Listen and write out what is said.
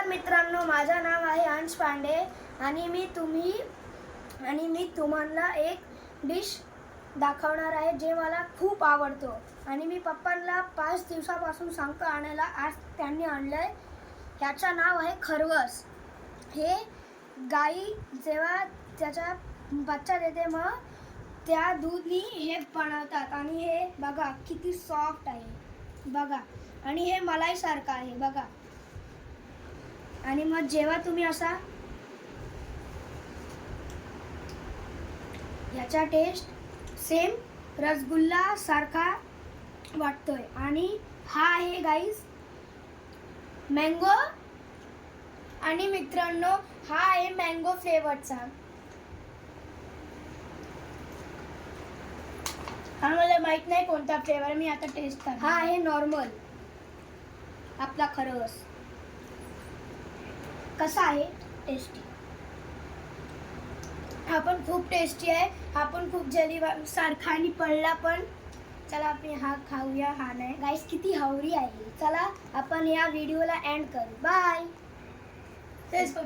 नमस्कार मित्रांनो, माझं नाव आहे अंश पांडे आणि मी तुम्हाला एक डिश दाखवणार आहे जे मला खूप आवडतो आणि मी पप्पांना 5 दिवसापासून सांगतो आणायला. आज त्यांनी आणलंय. ह्याचं नाव आहे खरवस. हे गाई जेव्हा त्याचा बच्चा देते मग त्या दूधनी हे बनवतात आणि हे बघा किती सॉफ्ट आहे बघा, आणि हे मलाईसारखं आहे बघा. आणि मग जेव्हा तुम्ही असा याचा टेस्ट सेम रसगुल्ला सारखा वाटतोय. आणि हा आहे गाईस मँगो. आणि मित्रांनो, हा आहे मँगो फ्लेवरचा. हा मला माहित नाही कोणता फ्लेवर, मी आता टेस्ट करणार. हा आहे नॉर्मल आपला खरवस. कसा आहे? टेस्टी. हा पण खूप टेस्टी आहे. हा पण खूप जली सारखा आणि पडला पण. चला आपण हा खाऊया. हा नाही गाईस, किती हवरी आहे. चला आपण या व्हिडिओला एंड करू. बाय.